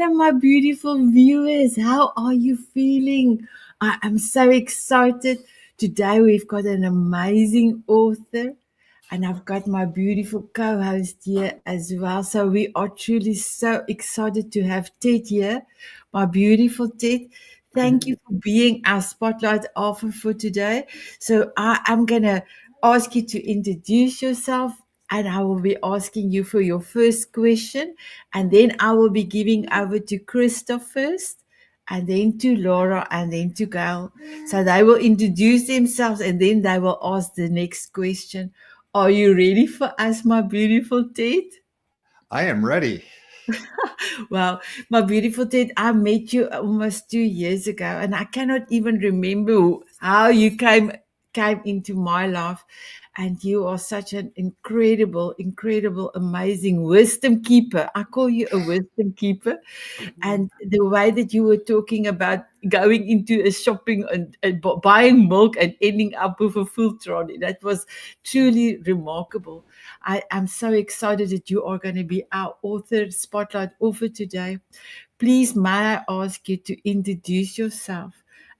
Hello, my beautiful viewers. How are you feeling? I am so excited. Today we've got an amazing author, and I've got my beautiful co host here as well. So we are truly so excited to have Ted here. My beautiful Ted, thank you for being our spotlight author for today. So I am going to ask you to introduce yourself, and I will be asking you for your first question, and then I will be giving over to Christoph first, and then to Laura, and then to Gail. So they will introduce themselves, and then they will ask the next question. Are you ready for us, my beautiful Ted? I am ready. Well, my beautiful Ted, I met you almost 2 years ago, and I cannot even remember how you came into my life. And you are such an incredible, amazing wisdom keeper. I call you a wisdom keeper. And the way that you were talking about going into a shopping and buying milk and ending up with a full trolley, that was truly remarkable. I am so excited that you are going to be our author spotlight author today. Please, may I ask you to introduce yourself?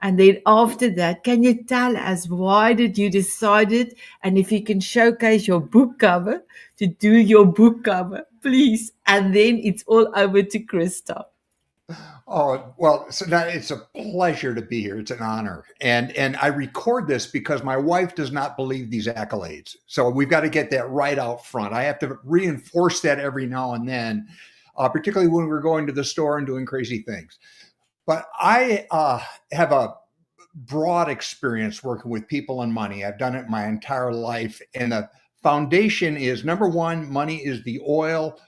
And then after that, can you tell us why did you decided, and if you can showcase your book cover, to do your book cover, please. And then it's all over to Krista. Oh, well, so now it's a pleasure to be here. It's an honor. And I record this because my wife does not believe these accolades. So we've got to get that right out front. I have to reinforce that every now and then, particularly when we're going to the store and doing crazy things. But I have a broad experience working with people and money. I've done it my entire life. And the foundation is number one, money is the oil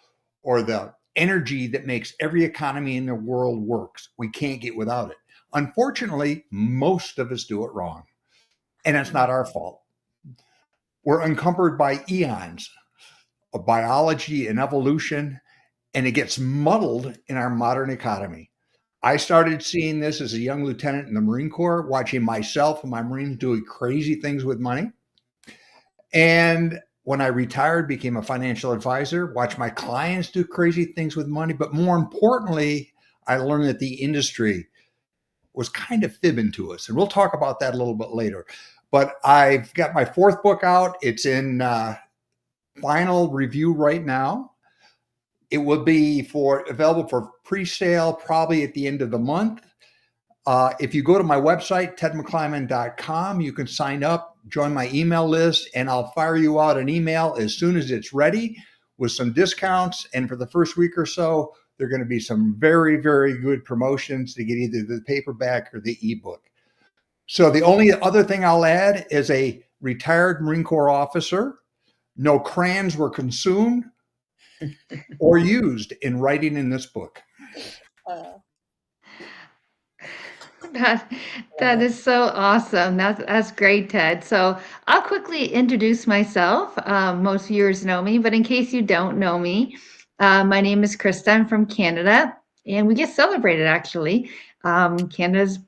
or the energy that makes every economy in the world works. We can't get without it. Unfortunately, most of us do it wrong. And it's not our fault. We're encumbered by eons of biology and evolution, and it gets muddled in our modern economy. I started seeing this as a young lieutenant in the Marine Corps, watching myself and my Marines doing crazy things with money. And when I retired, became a financial advisor, watched my clients do crazy things with money. But more importantly, I learned that the industry was kind of fibbing to us. And we'll talk about that a little bit later. But I've got my fourth book out. It's in final review right now. It will be available for pre-sale probably at the end of the month. If you go to my website, tedmclyman.com, you can sign up, join my email list, and I'll fire you out an email as soon as it's ready with some discounts. And for the first week or so, there are going to be some very, very good promotions to get either the paperback or the ebook. So the only other thing I'll add is a retired Marine Corps officer. No crayons were consumed or used in writing in this book. That is so awesome. That's great, Ted. So I'll quickly introduce myself. Most viewers know me, but in case you don't know me, my name is Krista. I'm from Canada, and we get celebrated actually Canada's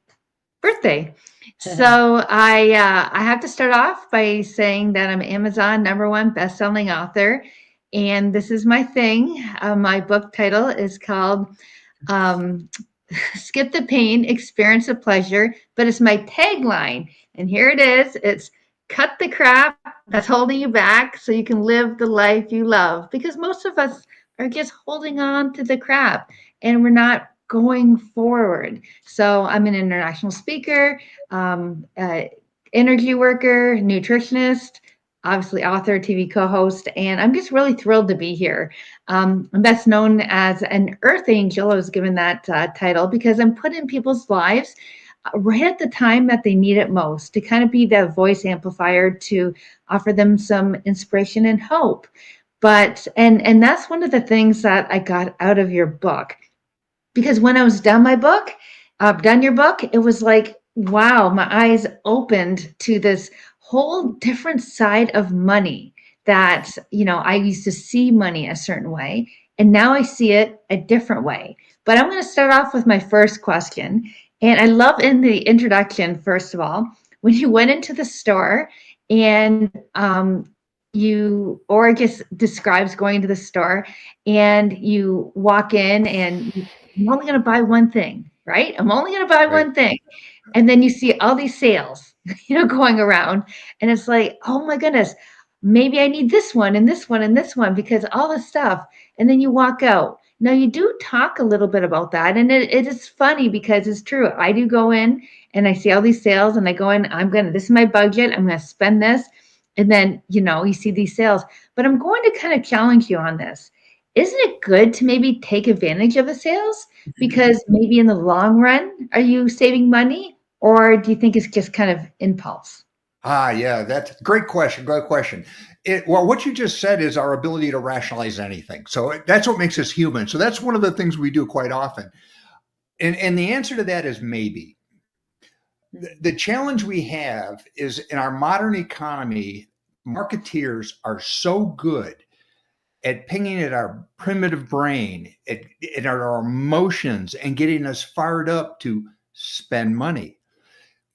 birthday. So I have to start off by saying that I'm Amazon #1 best-selling author, and this is my thing. My book title is called Skip the Pain, Experience the Pleasure, but it's my tagline. And here it is. It's cut the crap that's holding you back so you can live the life you love. Because most of us are just holding on to the crap and we're not going forward. So I'm an international speaker, energy worker, nutritionist, obviously author, TV co-host, and I'm just really thrilled to be here. I'm best known as an Earth Angel. I was given that title because I'm put in people's lives right at the time that they need it most, to kind of be that voice amplifier to offer them some inspiration and hope. But and that's one of the things that I got out of your book, because when I was done your book, it was like, wow, my eyes opened to this whole different side of money that, I used to see money a certain way, and now I see it a different way. But I'm going to start off with my first question. And I love in the introduction, first of all, when you went into the store and or I guess describes going to the store and you walk in and I'm only going to buy one thing, right? I'm only going to buy Right. one thing. And then you see all these sales, going around, and it's like, oh my goodness, maybe I need this one and this one and this one because all this stuff. And then you walk out. Now you do talk a little bit about that, and it is funny because it's true. I do go in and I see all these sales, and I go in. This is my budget. I'm gonna spend this, and then you see these sales. But I'm going to kind of challenge you on this. Isn't it good to maybe take advantage of the sales? Because maybe in the long run, are you saving money? Or do you think it's just kind of impulse? Yeah, that's a great question. Great question. Well, what you just said is our ability to rationalize anything. So that's what makes us human. So that's one of the things we do quite often. And the answer to that is maybe. The challenge we have is in our modern economy, marketeers are so good at pinging at our primitive brain, at our emotions, and getting us fired up to spend money.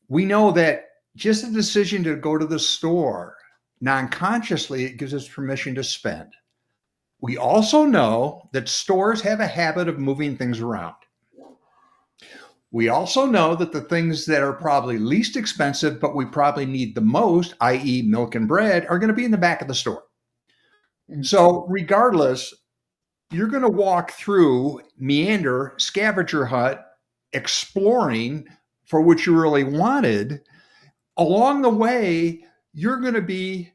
We know that just the decision to go to the store, non-consciously, it gives us permission to spend. We also know that stores have a habit of moving things around. We also know that the things that are probably least expensive, but we probably need the most, i.e., milk and bread, are going to be in the back of the store. So, regardless, you're going to walk through, meander, scavenger hunt, exploring for what you really wanted. Along the way, you're going to be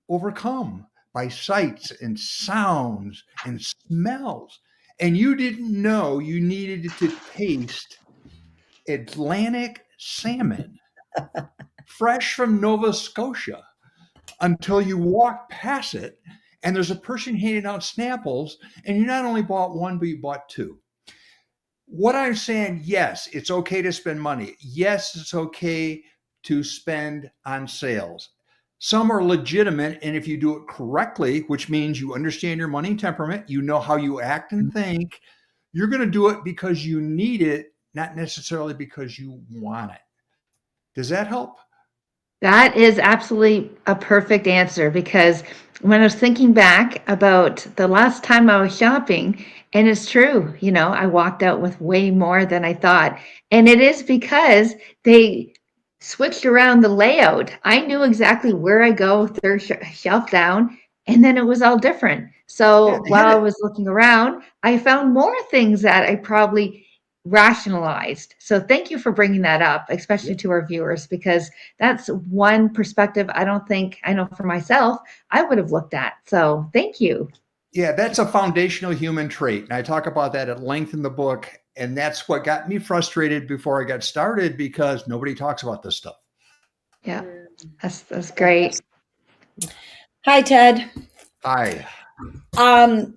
overcome by sights and sounds and smells. And you didn't know you needed to taste Atlantic salmon, fresh from Nova Scotia, until you walk past it and there's a person handing out Snapples, and you not only bought one, but you bought two. What I'm saying, yes, it's okay to spend money. Yes, it's okay to spend on sales. Some are legitimate, and if you do it correctly, which means you understand your money temperament, you know how you act and think, you're going to do it because you need it, not necessarily because you want it. Does that help? That is absolutely a perfect answer because when I was thinking back about the last time I was shopping, and it's true, I walked out with way more than I thought. And it is because they switched around the layout. I knew exactly where I go, third shelf down, and then it was all different. Yeah, So they hit while I it. was looking around, I found more things that I probably rationalized. So thank you for bringing that up, especially to our viewers, because that's one perspective I don't think I know for myself I would have looked at. So thank you. Yeah, that's a foundational human trait. And I talk about that at length in the book. And that's what got me frustrated before I got started because nobody talks about this stuff. Yeah, that's great. Hi, Ted. Hi.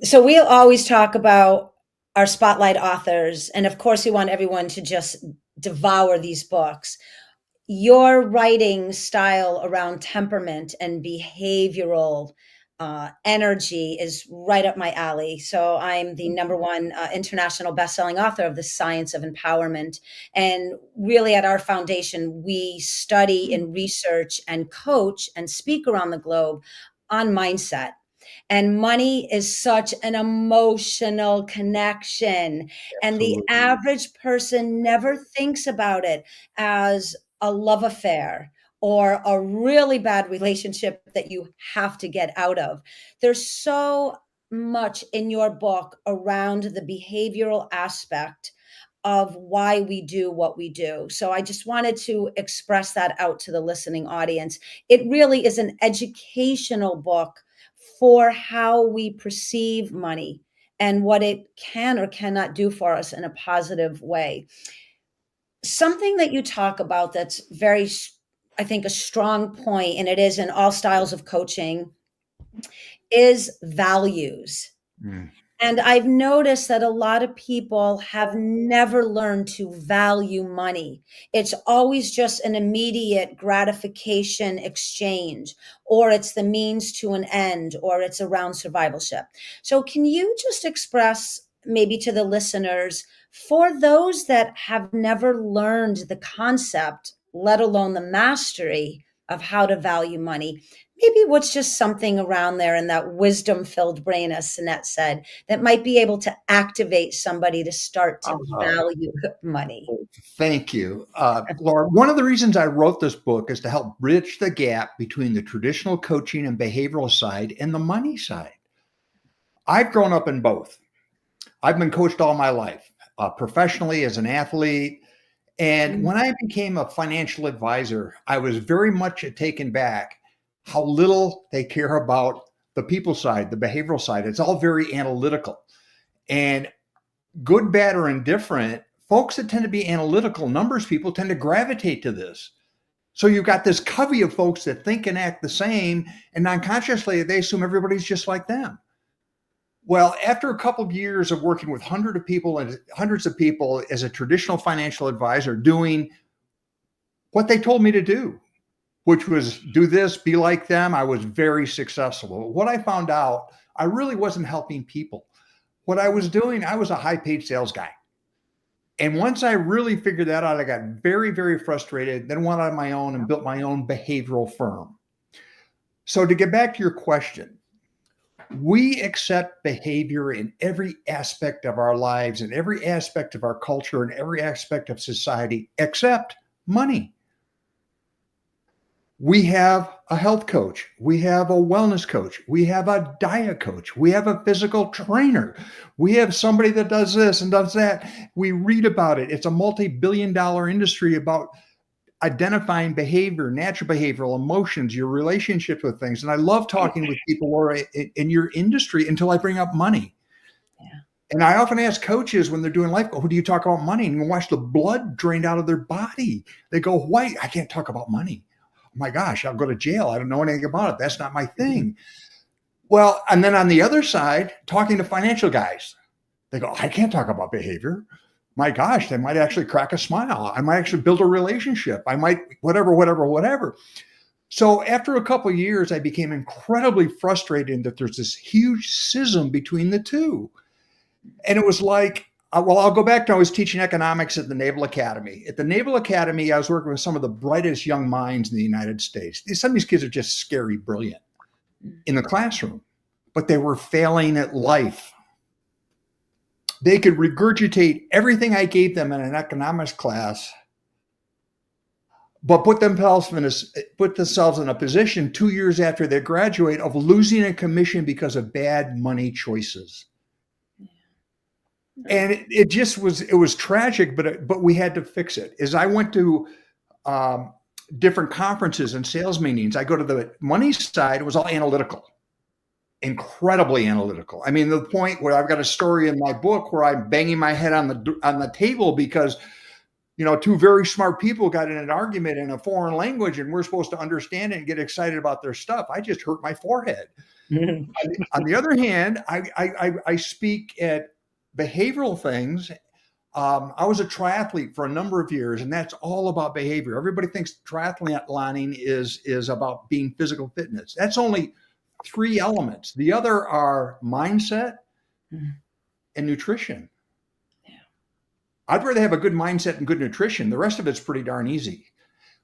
So we'll always talk about our spotlight authors, and of course, we want everyone to just devour these books. Your writing style around temperament and behavioral energy is right up my alley. So I'm the number one international best-selling author of The Science of Empowerment. And really at our foundation, we study and research and coach and speak around the globe on mindset. And money is such an emotional connection. And the Absolutely. average person never thinks about it as a love affair or a really bad relationship that you have to get out of. There's so much in your book around the behavioral aspect of why we do what we do. So I just wanted to express that out to the listening audience. It really is an educational book for how we perceive money and what it can or cannot do for us in a positive way. Something that you talk about that's very, I think, a strong point, and it is in all styles of coaching, is values. Mm. And I've noticed that a lot of people have never learned to value money. It's always just an immediate gratification exchange, or it's the means to an end, or it's around survivalship. So, can you just express maybe to the listeners, for those that have never learned the concept, let alone the mastery of how to value money. Maybe what's just something around there in that wisdom-filled brain, as Sinette said, that might be able to activate somebody to start to value money. Thank you. Laura, one of the reasons I wrote this book is to help bridge the gap between the traditional coaching and behavioral side and the money side. I've grown up in both. I've been coached all my life, professionally as an athlete. And when I became a financial advisor, I was very much taken back how little they care about the people side, the behavioral side. It's all very analytical. And good, bad, or indifferent, folks that tend to be analytical, numbers people tend to gravitate to this. So you've got this covey of folks that think and act the same, and non-consciously they assume everybody's just like them. Well, after a couple of years of working with hundreds of people as a traditional financial advisor, doing what they told me to do, which was do this, be like them, I was very successful. What I found out, I really wasn't helping people. What I was doing, I was a high-paid sales guy. And once I really figured that out, I got very, very frustrated, then went on my own and built my own behavioral firm. So to get back to your question, we accept behavior in every aspect of our lives, in every aspect of our culture, in every aspect of society, except money. We have a health coach. We have a wellness coach. We have a diet coach. We have a physical trainer. We have somebody that does this and does that. We read about it. It's a multi-billion-dollar industry about identifying behavior, natural behavioral emotions, your relationship with things. And I love talking with people who are in your industry until I bring up money. Yeah. And I often ask coaches when they're doing life, who do you talk about money? And you watch the blood drained out of their body. They go, white, I can't talk about money. Oh my gosh, I'll go to jail. I don't know anything about it. That's not my thing. Well, and then on the other side, talking to financial guys, they go, I can't talk about behavior. My gosh, they might actually crack a smile. I might actually build a relationship. I might whatever. So after a couple of years, I became incredibly frustrated that there's this huge schism between the two. And it was like, well, I'll go back to I was teaching economics at the Naval Academy. At the Naval Academy, I was working with some of the brightest young minds in the United States. Some of these kids are just scary brilliant in the classroom, but they were failing at life. They could regurgitate everything I gave them in an economics class, but put themselves in a position 2 years after they graduate of losing a commission because of bad money choices. And it was tragic, but we had to fix it. As I went to different conferences and sales meetings, I go to the money side, it was all analytical. Incredibly analytical. I mean, the point where I've got a story in my book where I'm banging my head on the table because, two very smart people got in an argument in a foreign language and we're supposed to understand it and get excited about their stuff. I just hurt my forehead. On the other hand, I speak at behavioral things. I was a triathlete for a number of years, and that's all about behavior. Everybody thinks triathleting is about being physical fitness. That's only 3 elements. The other are mindset and nutrition. Yeah. I'd rather have a good mindset and good nutrition. The rest of it's pretty darn easy.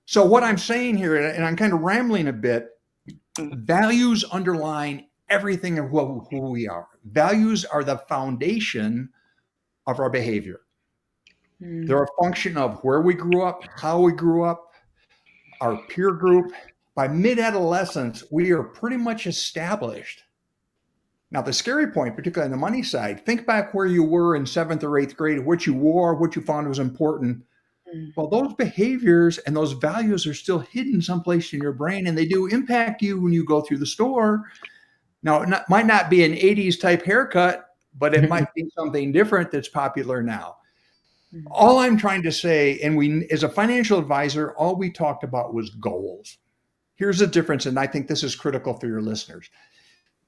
So what I'm saying here, and I'm kind of rambling a bit, values underline everything of who we are. Values are the foundation of our behavior. They're a function of where we grew up, how we grew up, our peer group. By mid-adolescence, we are pretty much established. Now, the scary point, particularly on the money side, think back where you were in 7th or 8th grade, what you wore, what you found was important. Well, those behaviors and those values are still hidden someplace in your brain, and they do impact you when you go through the store. Now, it might not be an 80s type haircut, but it might be something different that's popular now. All I'm trying to say, and as a financial advisor, all we talked about was goals. Here's the difference, and I think this is critical for your listeners.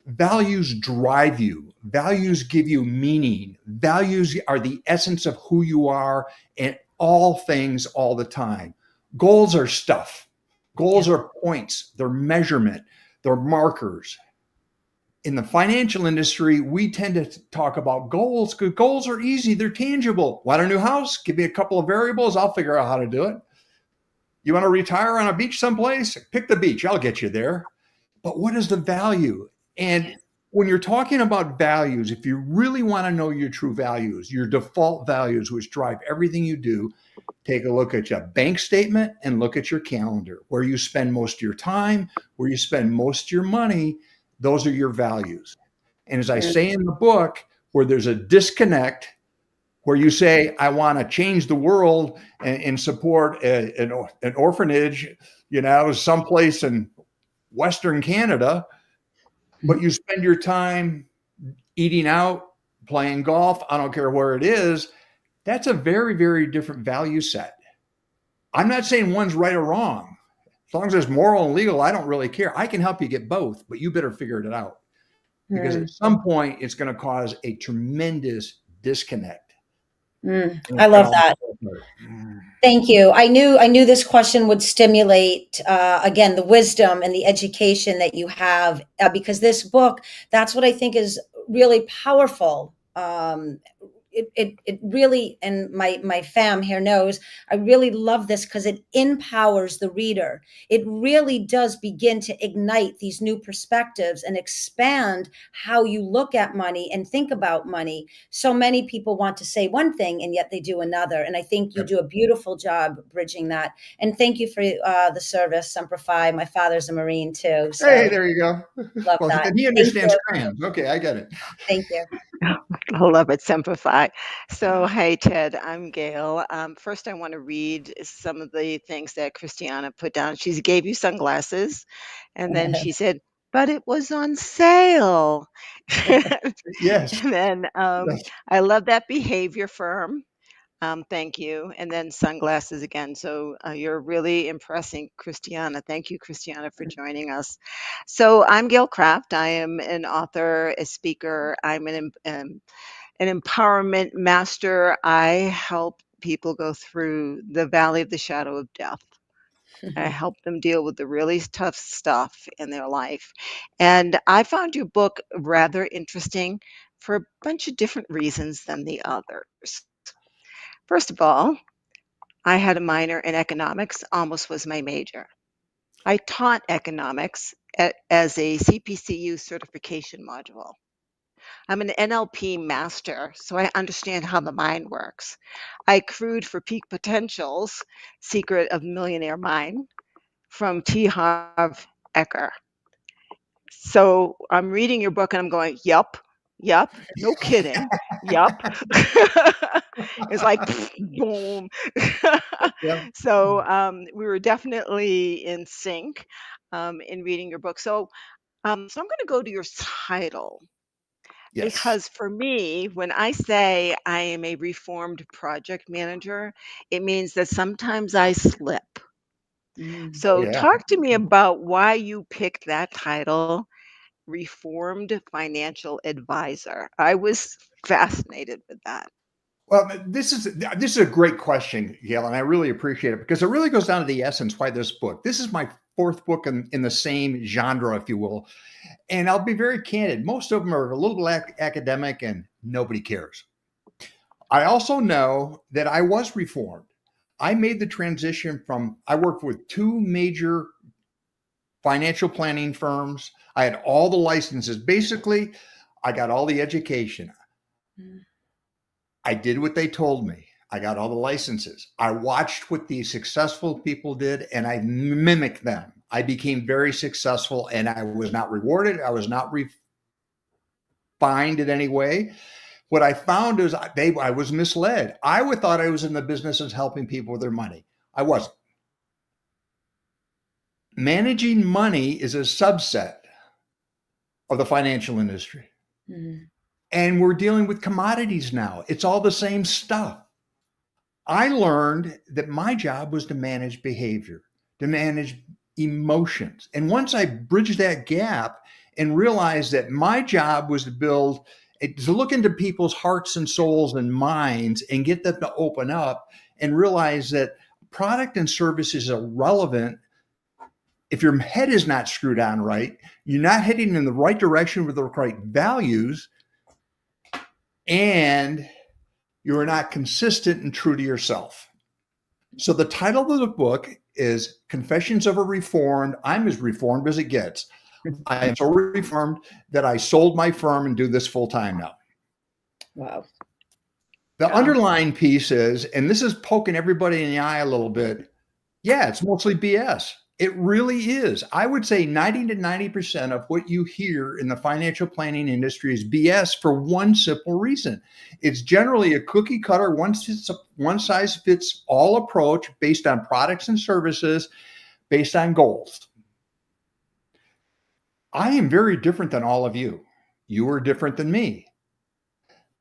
Values drive you. Values give you meaning. Values are the essence of who you are and all things all the time. Goals are stuff. Goals are points. They're measurement. They're markers. In the financial industry, we tend to talk about goals because goals are easy. They're tangible. Want a new house? Give me a couple of variables. I'll figure out how to do it. You want to retire on a beach someplace? Pick the beach. I'll get you there. But what is the value? And when you're talking about values, if you really want to know your true values, your default values, which drive everything you do, take a look at your bank statement and look at your calendar. Where you spend most of your time, where you spend most of your money, those are your values. And as I say in the book, where there's a disconnect, where you say, I want to change the world and support an orphanage, someplace in Western Canada, but you spend your time eating out, playing golf, I don't care where it is, that's a very, very different value set. I'm not saying one's right or wrong. As long as it's moral and legal, I don't really care. I can help you get both, but you better figure it out. Because at some point, it's going to cause a tremendous disconnect. I love that. Thank you. I knew this question would stimulate, again, the wisdom and the education that you have, because this book, that's what I think is really powerful. It really, and my fam here knows, I really love this because it empowers the reader. It really does begin to ignite these new perspectives and expand how you look at money and think about money. So many people want to say one thing and yet they do another. And I think you do a beautiful job bridging that. And thank you for the service, Semper Fi. My father's a Marine too. So hey, there you go. Love that. And he understands crayons. Okay, I get it. Thank you. I love it. Simplify. So, hey, Ted, I'm Gail. First, I want to read some of the things that Christiana put down. She gave you sunglasses, and then she said, but it was on sale. Yes. And then I love that behavior firm. Thank you. And then sunglasses again. So you're really impressing Christiana. Thank you, Christiana, for joining us. So I'm Gail Kraft. I am an author, a speaker. I'm an empowerment master. I help people go through the valley of the shadow of death. I help them deal with the really tough stuff in their life. And I found your book rather interesting for a bunch of different reasons than the others. First of all, I had a minor in economics, almost was my major. I taught economics as a CPCU certification module. I'm an NLP master, so I understand how the mind works. I crewed for Peak Potential's Secret of Millionaire Mind from T. Harv Eker. So I'm reading your book and I'm going, yup, no kidding, yup. It's like, boom. So we were definitely in sync in reading your book. So I'm going to go to your title. Yes. Because for me, when I say I am a reformed project manager, it means that sometimes I slip. So talk to me about why you picked that title, Reformed Financial Advisor. I was fascinated with that. Well, this is a great question, Gail, and I really appreciate it because it really goes down to the essence why this book. This is my fourth book in the same genre, if you will. And I'll be very candid. Most of them are a little bit academic and nobody cares. I also know that I was reformed. I made the transition I worked with two major financial planning firms. I had all the licenses. Basically, I got all the education. I did what they told me. I got all the licenses. I watched what these successful people did and I mimicked them. I became very successful and I was not rewarded. I was not refined in any way. What I found is I was misled. I thought I was in the business of helping people with their money. I wasn't. Managing money is a subset of the financial industry. And we're dealing with commodities now. It's all the same stuff. I learned that my job was to manage behavior, to manage emotions. And once I bridged that gap and realized that my job was to look into people's hearts and souls and minds and get them to open up and realize that product and service is irrelevant if your head is not screwed on right, you're not heading in the right direction with the right values, and you're not consistent and true to yourself. So the title of the book is Confessions of a Reformed. I'm as reformed as it gets. I am so reformed that I sold my firm and do this full time now. Wow. The underlying piece is, and this is poking everybody in the eye a little bit. Yeah, it's mostly BS. It really is. I would say 90 to 90% of what you hear in the financial planning industry is BS for one simple reason. It's generally a cookie cutter, one size fits all approach based on products and services, based on goals. I am very different than all of you. You are different than me.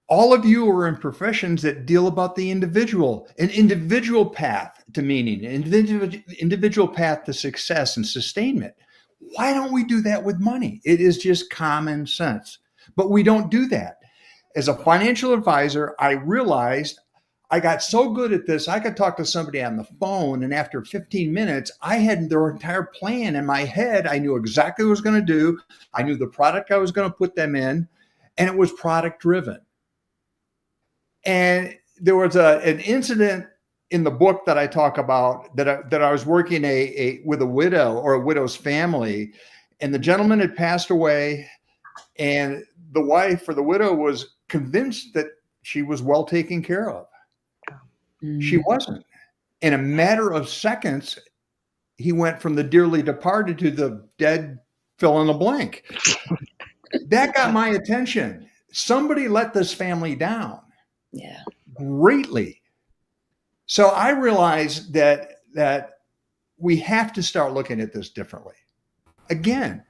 All of you are in professions that deal about the individual, an individual path to meaning, an individual path to success and sustainment. Why don't we do that with money? It is just common sense, but we don't do that. As a financial advisor, I realized I got so good at this, I could talk to somebody on the phone, and after 15 minutes, I had their entire plan in my head. I knew exactly what I was going to do. I knew the product I was going to put them in, and it was product driven. And there was an incident in the book that I talk about that I was working with a widow or a widow's family, and the gentleman had passed away, and the wife or the widow was convinced that she was well taken care of. She wasn't. In a matter of seconds, he went from the dearly departed to the dead fill in the blank. That got my attention. Somebody let this family down. Yeah. Greatly. So I realized that we have to start looking at this differently. Again,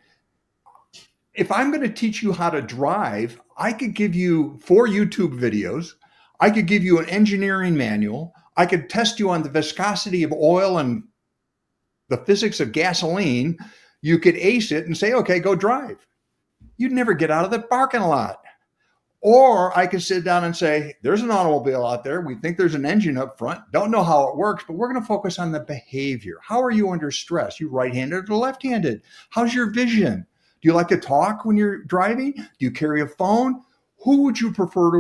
if I'm going to teach you how to drive, I could give you 4 YouTube videos. I could give you an engineering manual. I could test you on the viscosity of oil and the physics of gasoline. You could ace it and say, okay, go drive. You'd never get out of the parking lot. Or I could sit down and say, there's an automobile out there. We think there's an engine up front. Don't know how it works, but we're going to focus on the behavior. How are you under stress? You right-handed or left-handed? How's your vision? Do you like to talk when you're driving? Do you carry a phone? Who would you prefer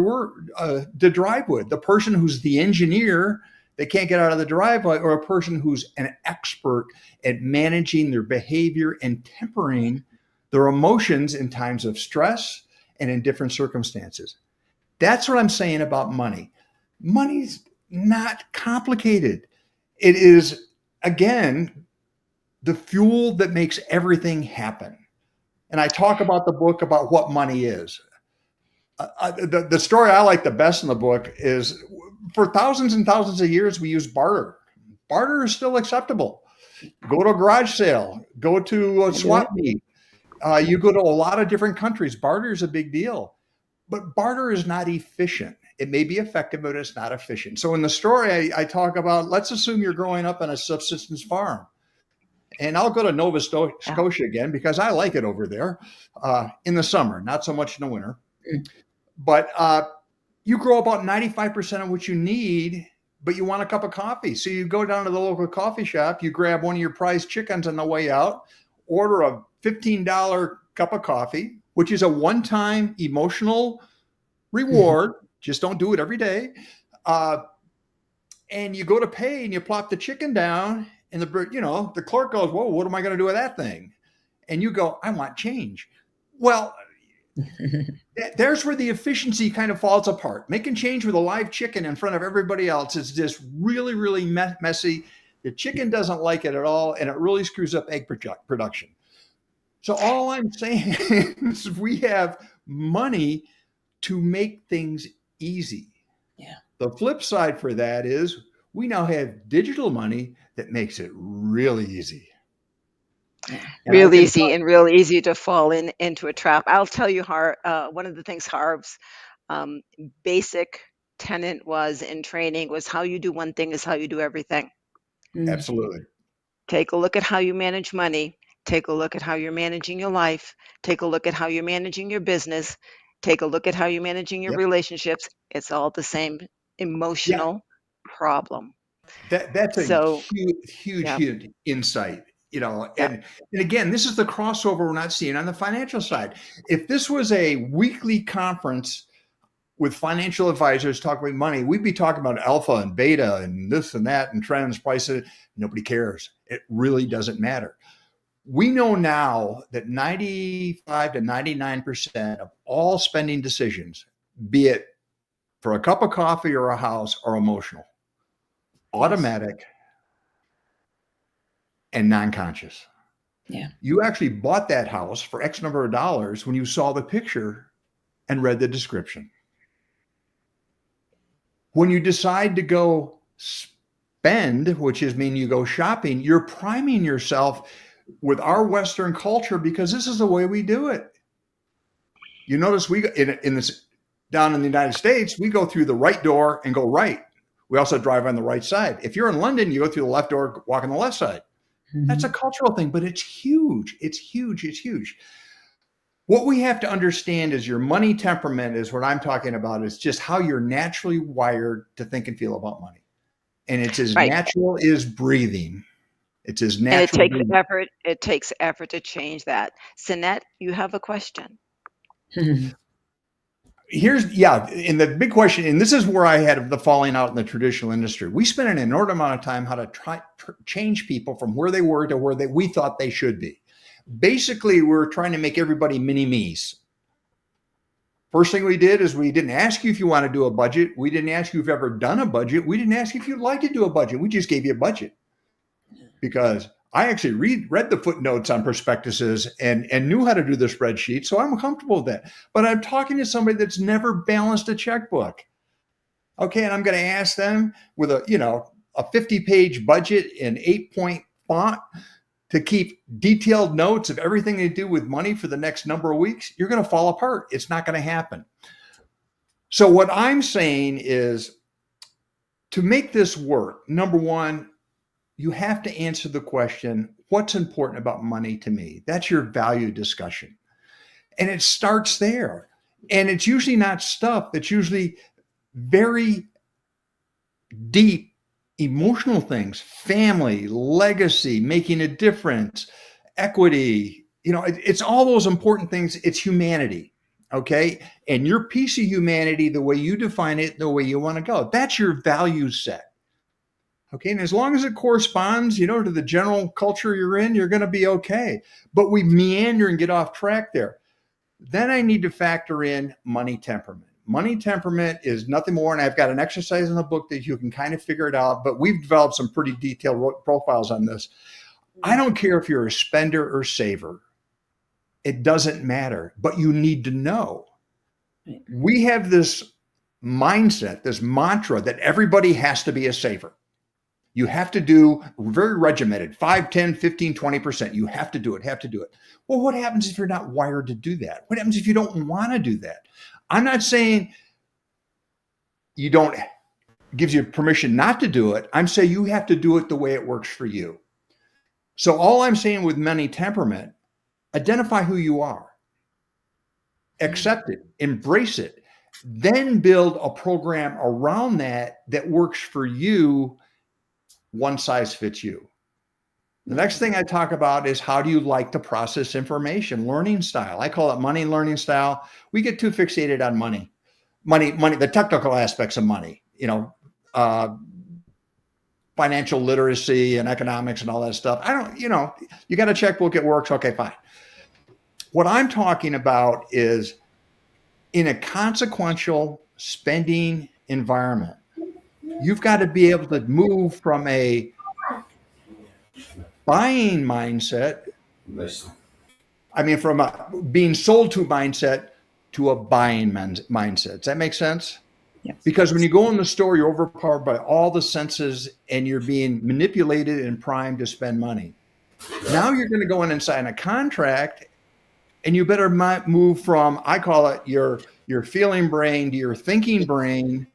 to drive with? The person who's the engineer that can't get out of the driveway, or a person who's an expert at managing their behavior and tempering their emotions in times of stress and in different circumstances? That's what I'm saying about money. Money's not complicated. It is, again, the fuel that makes everything happen. And I talk about the book about what money is. The story I like the best in the book is, for thousands and thousands of years, we use barter. Barter is still acceptable. Go to a garage sale, go to a swap meet. You go to a lot of different countries. Barter is a big deal, but barter is not efficient. It may be effective, but it's not efficient. So in the story, I talk about, let's assume you're growing up on a subsistence farm. And I'll go to Nova Scotia again because I like it over there in the summer, not so much in the winter. But you grow about 95% of what you need, but you want a cup of coffee. So you go down to the local coffee shop, you grab one of your prized chickens on the way out, order a $15 cup of coffee, which is a one-time emotional reward. Just don't do it every day. And you go to pay and you plop the chicken down, and the clerk goes, whoa, what am I going to do with that thing? And you go, I want change. Well, there's where the efficiency kind of falls apart. Making change with a live chicken in front of everybody else is just really, really messy. The chicken doesn't like it at all, and it really screws up egg production. So all I'm saying is we have money to make things easy. Yeah. The flip side for that is we now have digital money that makes it really easy. Real easy and real easy to fall into a trap. I'll tell you, one of the things Harv's basic tenet was in training was, how you do one thing is how you do everything. Absolutely. Take a look at how you manage money. Take a look at how you're managing your life. Take a look at how you're managing your business. Take a look at how you're managing your relationships. It's all the same emotional problem. That's a huge insight. And again, this is the crossover we're not seeing on the financial side. If this was a weekly conference with financial advisors talking about money, we'd be talking about alpha and beta and this and that and trends, prices. Nobody cares. It really doesn't matter. We know now that 95 to 99% of all spending decisions, be it for a cup of coffee or a house, are emotional, automatic, and non-conscious. Yeah. You actually bought that house for X number of dollars when you saw the picture and read the description. When you decide to go spend, which is mean you go shopping, you're priming yourself with our Western culture because this is the way we do it. You notice we in this down in the United States, we go through the right door and go right. We also drive on the right side. If you're in London, you go through the left door, walk on the left side. That's a cultural thing, but it's huge. It's huge. It's huge. What we have to understand is your money temperament is what I'm talking about. Is just how you're naturally wired to think and feel about money. And it's as natural as breathing. It's as natural. And it takes effort. It takes effort to change that. Sinette, you have a question. And the big question, and this is where I had the falling out in the traditional industry. We spent an inordinate amount of time how to try change people from where they were to where we thought they should be. Basically, we were trying to make everybody mini-me's. First thing we did is we didn't ask you if you want to do a budget. We didn't ask you if you've ever done a budget. We didn't ask you if you'd like to do a budget. We just gave you a budget. Because I actually read the footnotes on prospectuses and knew how to do the spreadsheet. So I'm comfortable with that. But I'm talking to somebody that's never balanced a checkbook. Okay, and I'm going to ask them with a 50-page budget in 8-point font to keep detailed notes of everything they do with money for the next number of weeks. You're going to fall apart. It's not going to happen. So what I'm saying is, to make this work, number one, you have to answer the question, what's important about money to me? That's your value discussion. And it starts there. And it's usually not stuff. It's usually very deep emotional things, family, legacy, making a difference, equity. It's all those important things. It's humanity. Okay. And your piece of humanity, the way you define it, the way you want to go, that's your value set. Okay. And as long as it corresponds, to the general culture you're in, you're going to be okay. But we meander and get off track there. Then I need to factor in money temperament. Money temperament is nothing more. And I've got an exercise in the book that you can kind of figure it out, but we've developed some pretty detailed profiles on this. I don't care if you're a spender or saver. It doesn't matter, but you need to know. We have this mindset, this mantra that everybody has to be a saver. You have to do very regimented, 5, 10, 15, 20%. You have to do it. Well, what happens if you're not wired to do that? What happens if you don't want to do that? I'm not saying gives you permission not to do it. I'm saying you have to do it the way it works for you. So all I'm saying with money temperament, identify who you are, accept it, embrace it, then build a program around that works for you. One size fits you. The next thing I talk about is how do you like to process information, learning style. I call it money learning style. We get too fixated on money, the technical aspects of money, financial literacy and economics and all that stuff. You got a checkbook, it works. Okay, fine. What I'm talking about is in a consequential spending environment, you've got to be able to move from a buying mindset, from a being sold to mindset to a buying mindset. Does that make sense? Yes. Because when you go in the store, you're overpowered by all the senses and you're being manipulated and primed to spend money. Now you're going to go in and sign a contract, and you better move from, I call it your feeling brain to your thinking brain.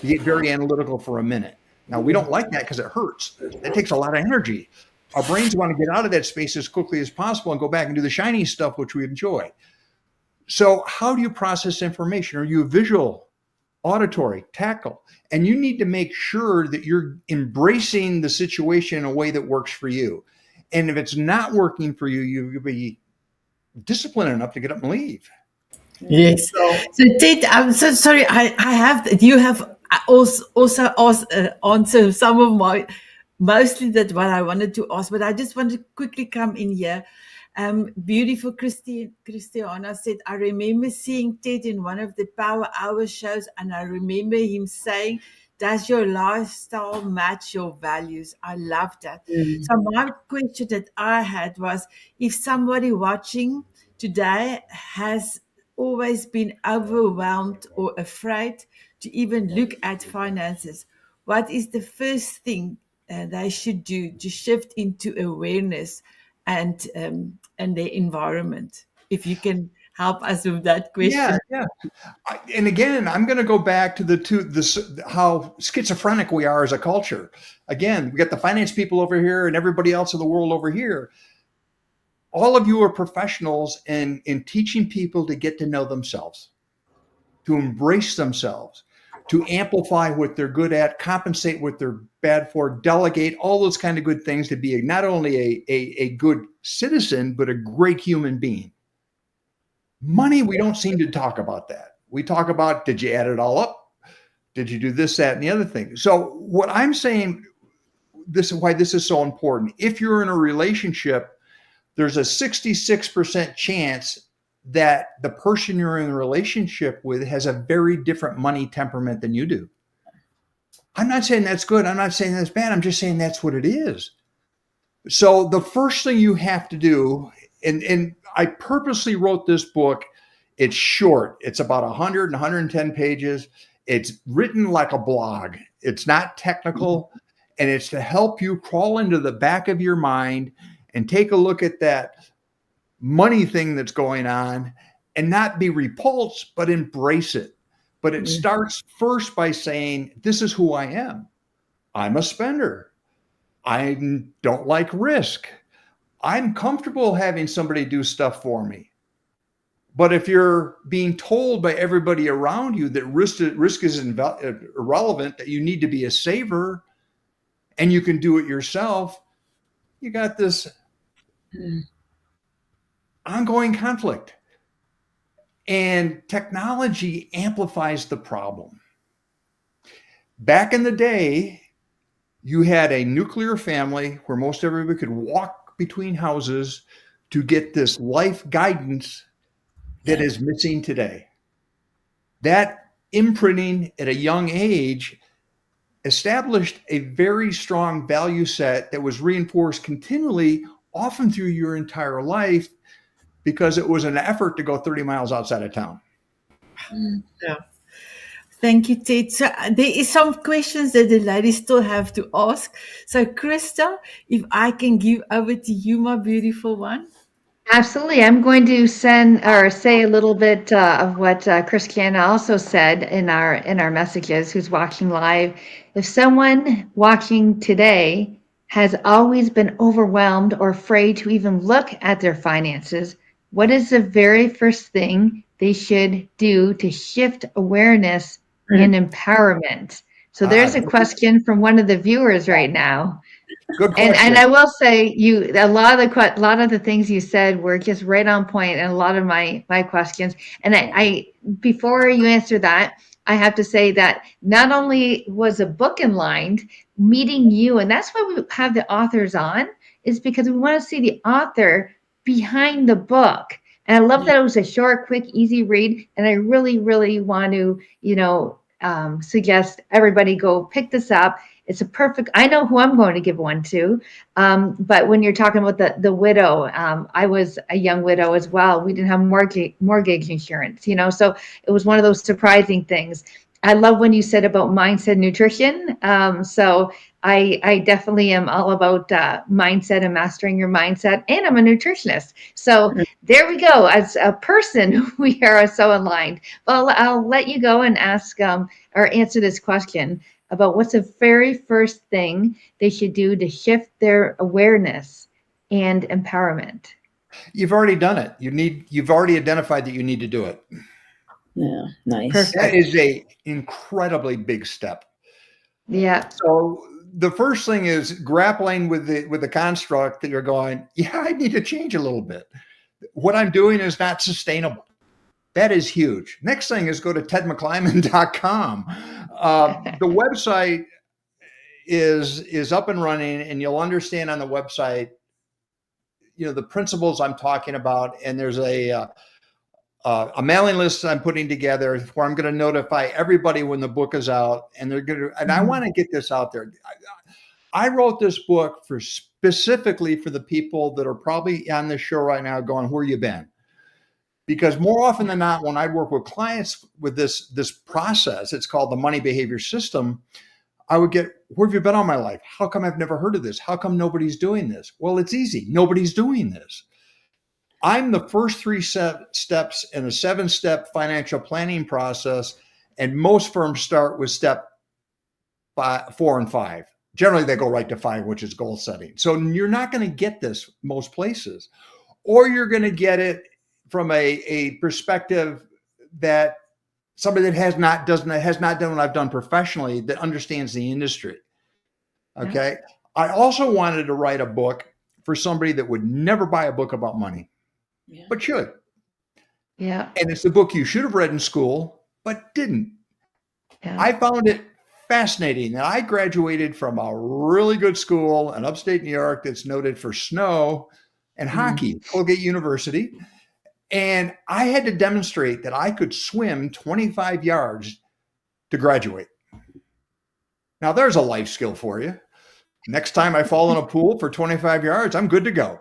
You get very analytical for a minute. Now, we don't like that because it hurts. It takes a lot of energy. Our brains want to get out of that space as quickly as possible and go back and do the shiny stuff, which we enjoy. So how do you process information? Are you visual, auditory, tactile? And you need to make sure that you're embracing the situation in a way that works for you. And if it's not working for you, you'll be disciplined enough to get up and leave. Yes. So So Ted, I'm so sorry. I have you have also asked, answered some of my mostly that what I wanted to ask, but I just want to quickly come in here. Beautiful Christiana said, I remember seeing Ted in one of the Power Hour shows, and I remember him saying, does your lifestyle match your values? I love that. Mm. So my question that I had was, if somebody watching today has always been overwhelmed or afraid to even look at finances, what is the first thing they should do to shift into awareness and their environment? If you can help us with that yeah, question. yeah. And again, I'm going to go back to how schizophrenic we are as a culture. Again, we got the finance people over here and everybody else in the world over here. All of you are professionals in teaching people to get to know themselves, to embrace themselves, to amplify what they're good at, compensate what they're bad for, delegate, all those kind of good things to be not only a good citizen, but a great human being. Money, we don't seem to talk about that. We talk about, did you add it all up? Did you do this, that, and the other thing? So what I'm saying, this is why this is so important. If you're in a relationship, there's a 66% chance that the person you're in a relationship with has a very different money temperament than you do. I'm not saying that's good. I'm not saying that's bad. I'm just saying that's what it is. So the first thing you have to do, and I purposely wrote this book. It's short. It's about 100 and 110 pages. It's written like a blog. It's not technical, and it's to help you crawl into the back of your mind and take a look at that money thing that's going on and not be repulsed, but embrace it. But it starts first by saying, this is who I am. I'm a spender. I don't like risk. I'm comfortable having somebody do stuff for me. But if you're being told by everybody around you that risk is irrelevant, that you need to be a saver and you can do it yourself, you got this ongoing conflict. And technology amplifies the problem. Back in the day, you had a nuclear family where most everybody could walk between houses to get this life guidance that is missing today. That imprinting at a young age established a very strong value set that was reinforced continually, often through your entire life, because it was an effort to go 30 miles outside of town. Yeah. Thank you, Ted. So there is some questions that the ladies still have to ask. So, Krista, if I can give over to you, my beautiful one. Absolutely. I'm going to send or say a little bit of what Christiana also said in our messages who's watching live. If someone watching today has always been overwhelmed or afraid to even look at their finances, what is the very first thing they should do to shift awareness and empowerment? So there's a question from one of the viewers right now. Good And question. I will say a lot of the things you said were just right on point, and a lot of my questions. And I before you answer that, I have to say that not only was a book in line, meeting you, and that's why we have the authors on, is because we want to see the author behind the book. And I love that it was a short, quick, easy read. And I really, really want to, suggest everybody go pick this up. It's a perfect, I know who I'm going to give one to. But when you're talking about the widow, I was a young widow as well. We didn't have mortgage insurance, so it was one of those surprising things. I love when you said about mindset nutrition. So I definitely am all about mindset and mastering your mindset, and I'm a nutritionist. So there we go. As a person, we are so aligned. Well, I'll let you go and ask or answer this question about what's the very first thing they should do to shift their awareness and empowerment. You've already done it. You've already identified that you need to do it. Yeah, nice. Perfect. That is a incredibly big step. Yeah. So the first thing is grappling with the construct that you're going, yeah, I need to change a little bit. What I'm doing is not sustainable. That is huge. Next thing is go to tedmclyman.com. The website is up and running, and you'll understand on the website, the principles I'm talking about. And there's a mailing list I'm putting together where I'm going to notify everybody when the book is out, and I want to get this out there. I wrote this book specifically for the people that are probably on this show right now going, where you been? Because more often than not, when I work with clients with this process, it's called the money behavior system, I would get, where have you been all my life? How come I've never heard of this? How come nobody's doing this? Well, it's easy. Nobody's doing this. I'm the first 3 steps in a 7-step financial planning process, and most firms start with step 4 and 5. Generally, they go right to 5, which is goal setting. So you're not going to get this most places, or you're going to get it from a perspective that somebody that has not done what I've done professionally, that understands the industry. Okay. Yeah. I also wanted to write a book for somebody that would never buy a book about money, but should. Yeah. And it's the book you should have read in school, but didn't. Yeah. I found it fascinating that I graduated from a really good school in upstate New York that's noted for snow and hockey, Colgate University. And I had to demonstrate that I could swim 25 yards to graduate. Now, there's a life skill for you. Next time I fall in a pool for 25 yards, I'm good to go.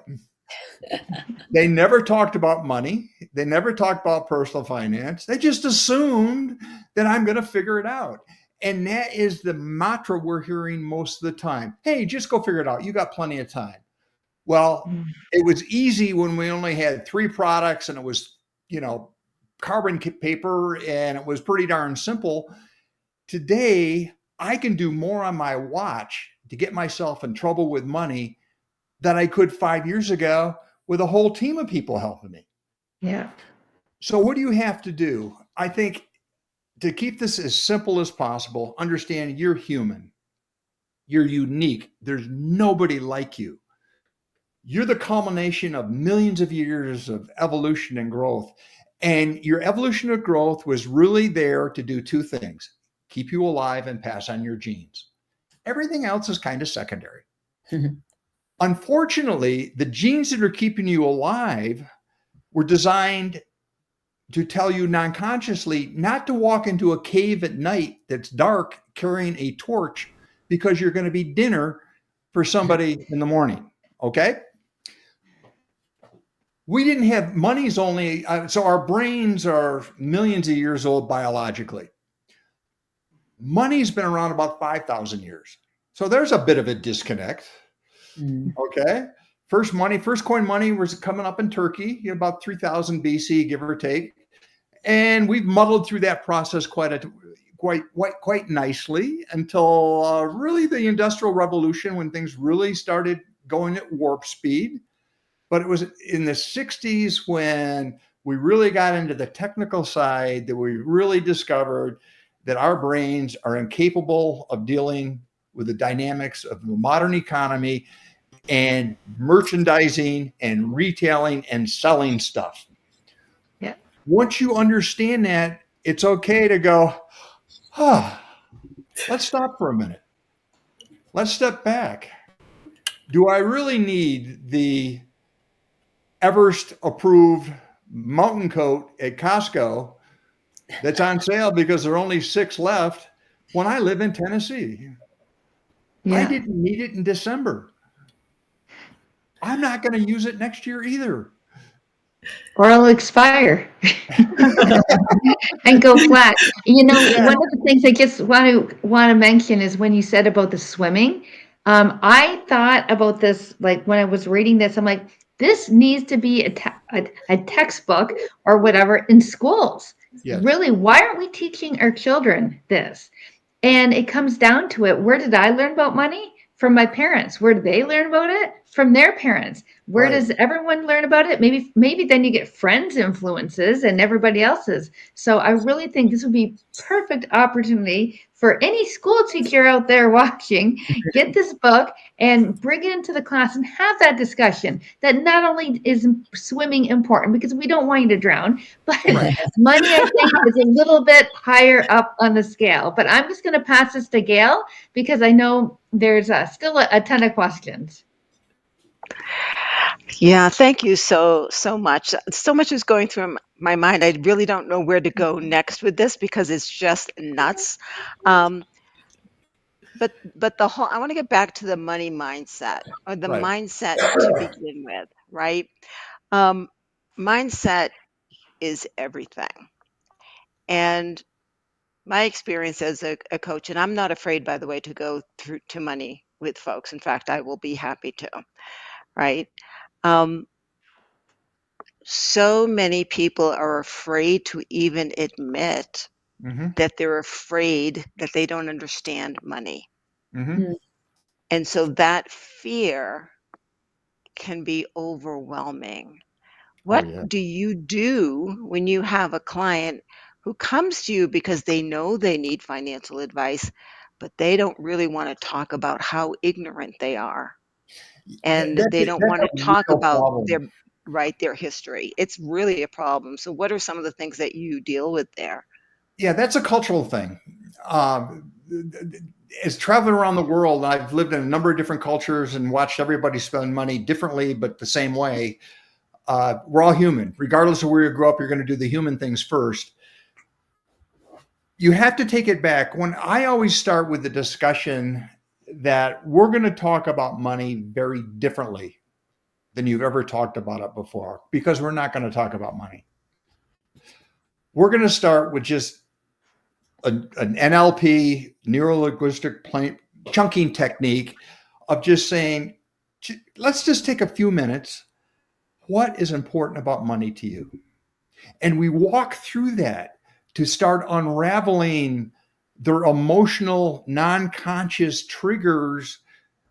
They never talked about money. They never talked about personal finance. They just assumed that I'm going to figure it out. And that is the mantra we're hearing most of the time. Hey, just go figure it out. You got plenty of time. Well, it was easy when we only had 3 products, and it was, carbon paper, and it was pretty darn simple. Today, I can do more on my watch to get myself in trouble with money than I could 5 years ago with a whole team of people helping me. Yeah. So what do you have to do? I think to keep this as simple as possible, understand you're human. You're unique. There's nobody like you. You're the culmination of millions of years of evolution and growth. And your evolution of growth was really there to do 2 things: keep you alive and pass on your genes. Everything else is kind of secondary. Unfortunately, the genes that are keeping you alive were designed to tell you non-consciously not to walk into a cave at night that's dark carrying a torch, because you're going to be dinner for somebody in the morning. Okay? We didn't have money's only, so our brains are millions of years old biologically. Money's been around about 5,000 years. So there's a bit of a disconnect. Okay. First coin money was coming up in Turkey, about 3000 BC, give or take. And we've muddled through that process quite nicely until really the Industrial Revolution, when things really started going at warp speed. But it was in the 60s when we really got into the technical side that we really discovered that our brains are incapable of dealing with the dynamics of the modern economy and merchandising and retailing and selling stuff. Yeah. Once you understand that, it's okay to go, let's stop for a minute. Let's step back. Do I really need the Everest approved mountain coat at Costco that's on sale because there are only 6 left when I live in Tennessee? Yeah. I didn't need it in December. I'm not going to use it next year either. Or it'll expire and go flat. One of the things I just want to mention is when you said about the swimming, I thought about this, like when I was reading this, I'm like, this needs to be a textbook or whatever in schools. Yes. Really, why aren't we teaching our children this? And it comes down to it. Where did I learn about money? From my parents. Where did they learn about it? From their parents. Where Right. does everyone learn about it? Maybe then you get friends' influences and everybody else's. So I really think this would be perfect opportunity for any school teacher out there watching. Get this book and bring it into the class and have that discussion. That not only is swimming important because we don't want you to drown, but Right. money I think is a little bit higher up on the scale. But I'm just going to pass this to Gail because I know there's still a ton of questions. Yeah, thank you so much. So much is going through my mind. I really don't know where to go next with this because it's just nuts. Um, but the whole I want to get back to the money mindset or the Right. mindset to begin with, right? Um, Mindset is everything. And my experience as a coach, and I'm not afraid, by the way, to go through to money with folks. In fact, I will be happy to, right? Um, so many people are afraid to even admit Mm-hmm. that they're afraid that they don't understand money. Mm-hmm. And so that fear can be overwhelming. Oh What yeah. do you do when you have a client who comes to you because they know they need financial advice, but they don't really want to talk about how ignorant they are, and they don't That's want a to talk real about problem. their history? It's really a problem. So what are some of the things that you deal with there? Yeah, that's a cultural thing. Um, as traveling around the world, I've lived in a number of different cultures and watched everybody spend money differently, but the same way. We're all human. Regardless of where you grew up, you're going to do the human things first. You have to take it back. When I always start with the discussion that we're going to talk about money very differently than you've ever talked about it before, because we're not going to talk about money. We're going to start with just an NLP, neuro linguistic chunking technique of just saying, let's just take a few minutes. What is important about money to you? And we walk through that to start unraveling their emotional, non conscious triggers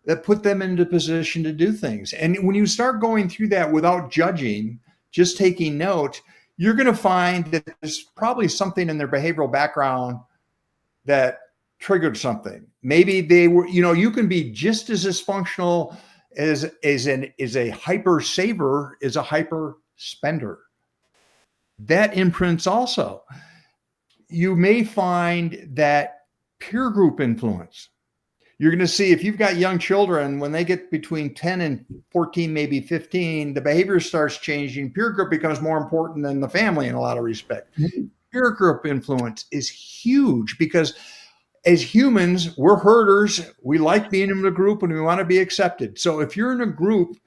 that put them into position to do things. And when you start going through that without judging, just taking note, you're going to find that there's probably something in their behavioral background that triggered something. Maybe they were, you can be just as dysfunctional as a hyper saver as a hyper spender. That imprints also. You may find that peer group influence. You're going to see if you've got young children, when they get between 10 and 14, maybe 15, the behavior starts changing. Peer group becomes more important than the family in a lot of respects. Peer group influence is huge because as humans, we're herders. We like being in a group and we want to be accepted. So if you're in a group,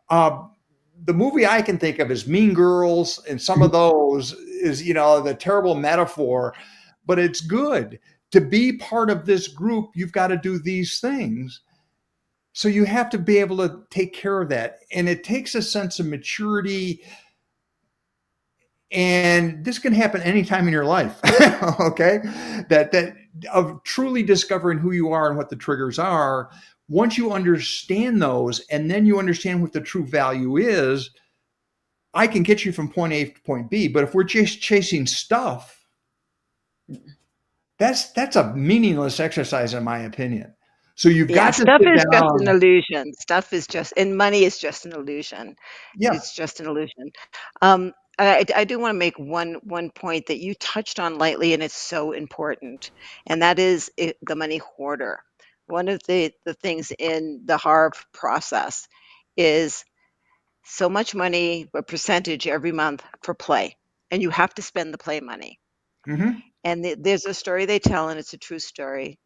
the movie I can think of is Mean Girls, and some of those is, the terrible metaphor, but it's good. To be part of this group, you've got to do these things. So you have to be able to take care of that. And it takes a sense of maturity. And this can happen anytime in your life. Okay. That of truly discovering who you are and what the triggers are. Once you understand those, and then you understand what the true value is, I can get you from point A to point B. But if we're just chasing stuff, that's a meaningless exercise, in my opinion. So you've Yeah, got to stuff sit is just an down. illusion. Stuff is just, and money is just an illusion. Yeah. It's just an illusion. I do want to make one point that you touched on lightly, and it's so important, and that is the money hoarder. One of the things in the HARV process is so much money, a percentage every month for play, and you have to spend the play money. Mm-hmm. And there's a story they tell, and it's a true story,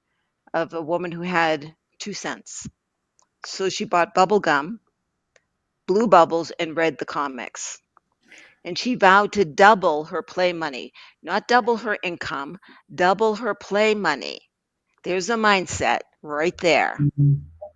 of a woman who had 2 cents. So she bought bubble gum, blue bubbles, and read the comics. And she vowed to double her play money, not double her income, double her play money. There's a mindset right there.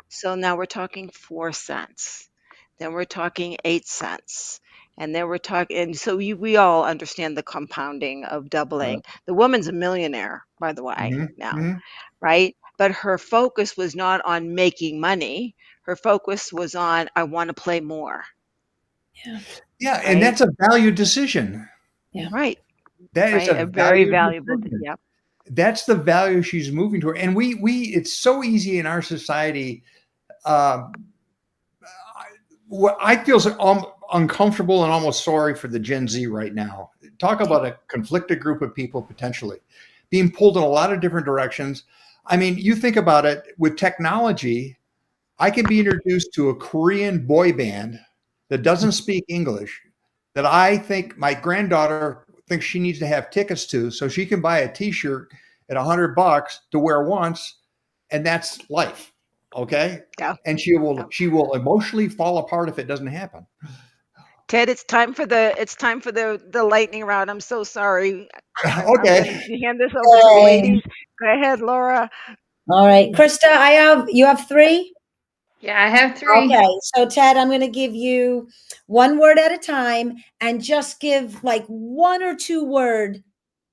So now we're talking 4 cents. Then we're talking 8 cents. And then we're talking, and so we all understand the compounding of Right. doubling. The woman's a millionaire, by the way, Mm-hmm. now, Mm-hmm. right? But her focus was not on making money. Her focus was on, I want to play more. Yeah. Yeah, Right. and that's a value decision. Yeah. Right. That is Right. a A very value valuable. decision. Yep. That's the value she's moving toward. And we it's so easy in our society. What I feel so uncomfortable and almost sorry for the Gen Z right now. Talk about a conflicted group of people potentially being pulled in a lot of different directions. I mean, you think about it with technology. I can be introduced to a Korean boy band that doesn't speak English that I think my granddaughter thinks she needs to have tickets to so she can buy a t-shirt at $100 to wear once, and that's life. Okay. Yeah. And she will emotionally fall apart if it doesn't happen. Ted, it's time for the lightning round. I'm so sorry. I'm Okay. going to hand this over to the ladies. Go ahead, Laura. All right, Krista, you have 3. Yeah, I have 3. Okay, so Ted, I'm going to give you one word at a time and just give like 1 or 2 word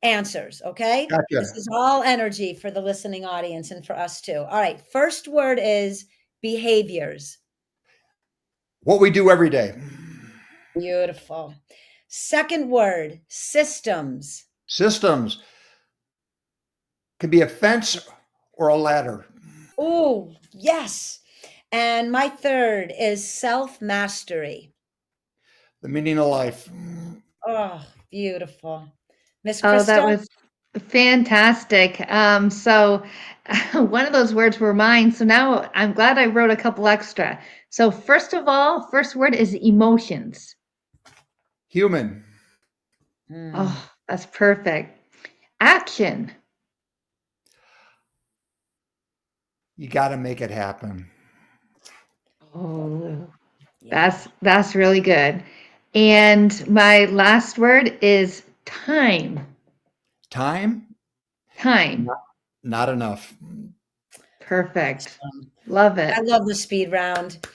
answers. Okay. Gotcha. This is all energy for the listening audience and for us too. All right. First word is behaviors. What we do every day. Beautiful. Second word, systems. Systems can be a fence or a ladder. Oh, yes. And my third is self-mastery. The meaning of life. Oh, beautiful. Miss Oh, that Krista? was fantastic. So one of those words were mine. So now I'm glad I wrote a couple extra. So first of all, first word is emotions. Human. Oh, that's perfect. Action. You got to make it happen. Oh, Yeah. that's really good. And my last word is time. Time, Time. not enough. Perfect. Love I it. love the speed round.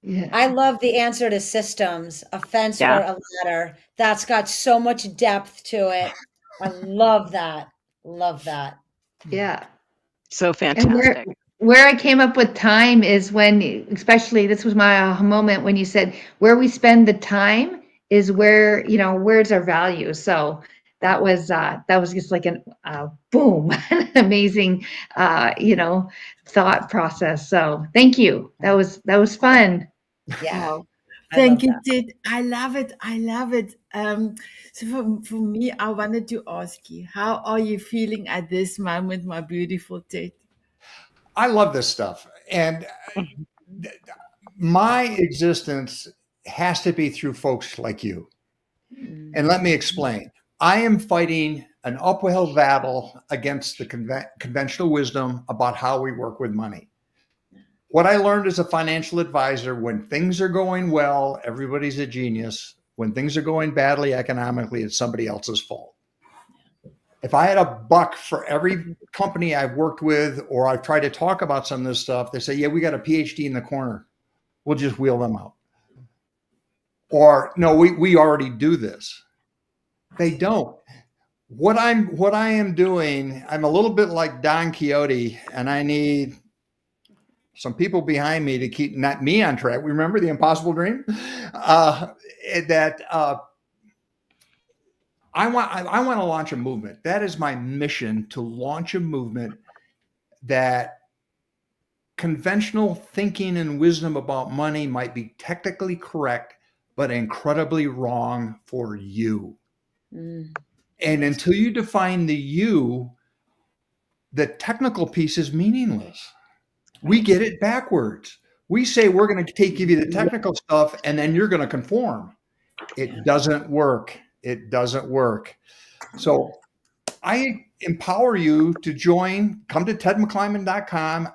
Yeah. I love the answer to systems, a fence Yeah. or a ladder. That's got so much depth to it. I love that. Love that. Yeah. So And fantastic. where I came up with time is when, especially this was my aha moment when you said where we spend the time is where, where's our value. So that was just like an boom, an amazing thought process. So thank you. That was fun. Yeah. Oh, I Thank love you, that. Ted. I love it. I love it. So for me, I wanted to ask you, how are you feeling at this moment, my beautiful Ted? I love this stuff. And my existence has to be through folks like you. And let me explain. I am fighting an uphill battle against the conventional wisdom about how we work with money. What I learned as a financial advisor, when things are going well, everybody's a genius. When things are going badly economically, it's somebody else's fault. If I had a buck for every company I've worked with, or I've tried to talk about some of this stuff, they say, yeah, we got a PhD in the corner. We'll just wheel them out. Or no, we already do this. They don't. What I am doing, I'm a little bit like Don Quixote, and I need some people behind me to keep not me on track. Remember the impossible dream? That I want to launch a movement. That is my mission, to launch a movement that conventional thinking and wisdom about money might be technically correct, but incredibly wrong for you. Mm. And until you define the you, the technical piece is meaningless. We get it backwards. We say we're going to give you the technical stuff and then you're going to conform. It doesn't work. It doesn't work. So I empower you to join. Come to tedmclyman.com.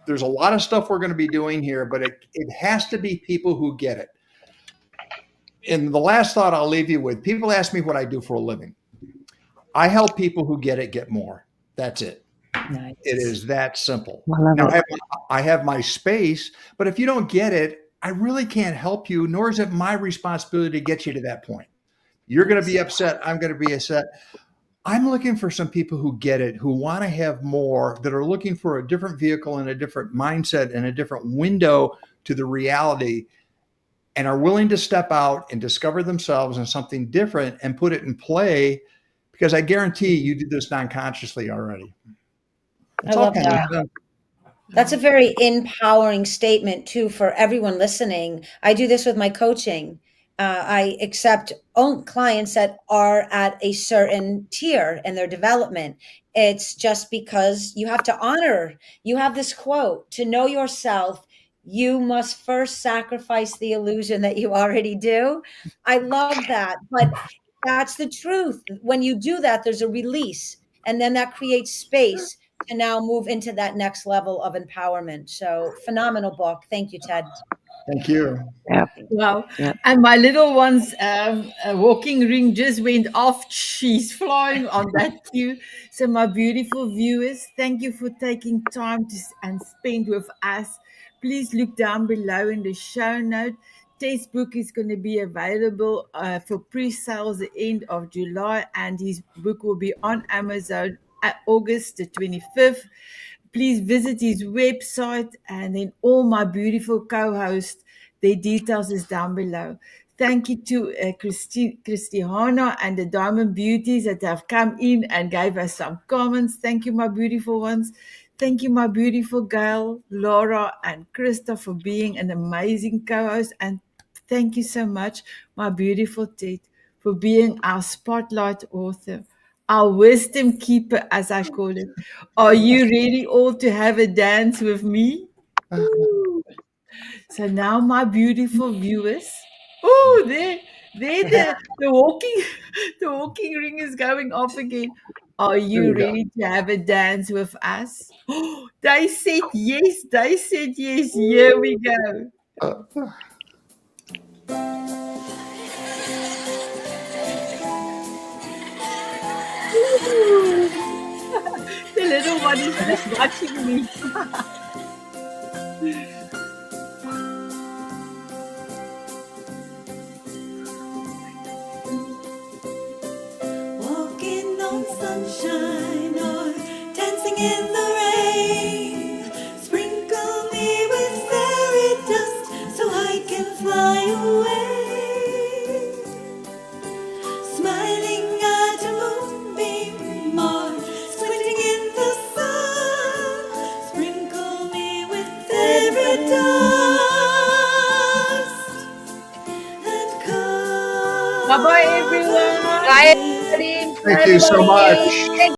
There's a lot of stuff we're going to be doing here, but it has to be people who get it. And the last thought I'll leave you with, people ask me what I do for a living. I help people who get it get more. That's it. Nice. It is that simple. I love Now, it. I have my space, but if you don't get it, I really can't help you, nor is it my responsibility to get you to that point. You're going to be upset. I'm going to be upset. I'm looking for some people who get it, who want to have more, that are looking for a different vehicle and a different mindset and a different window to the reality. and are willing to step out and discover themselves in something different and put it in play, because I guarantee you do this non-consciously already. I love that. That's a very empowering statement too for everyone listening. I do this with my coaching. I accept clients that are at a certain tier in their development. It's just because you have to honor. You have this quote: to know yourself, you must first sacrifice the illusion that you already do. I love that, but that's the truth. When you do that, there's a release, and then that creates space to now move into that next level of empowerment. So phenomenal book. Thank you, Ted. Thank you. Yeah. Wow. Yep. And my little one's walking ring just went off. She's flying on that queue. So, my beautiful viewers, thank you for taking time and spend with us. Please look down below in the show note. Ted's book is going to be available for pre-sales the end of July, and his book will be on Amazon at August the 25th. Please visit his website, and then all my beautiful co-hosts, their details is down below. Thank you to Christiana and the Diamond Beauties that have come in and gave us some comments. Thank you, my beautiful ones. Thank you, my beautiful Gail, Laura, and Krista for being an amazing co-host. And thank you so much, my beautiful Ted, for being our spotlight author, our wisdom keeper, as I call it. Are you ready all to have a dance with me? Woo. So now, my beautiful viewers, the walking, the walking ring is going off again. Are There you you go. ready to have a dance with us? They said yes. They said yes. Here we go. Woo. The little one is just watching me. Walking on sunshine or dancing in the rain. Sprinkle me with fairy dust so I can fly away. Smiling at a moonbeam or squinting in the sun. Sprinkle me with fairy dust and come. Bye bye, everyone. Bye, everybody. Thank you so much. Thank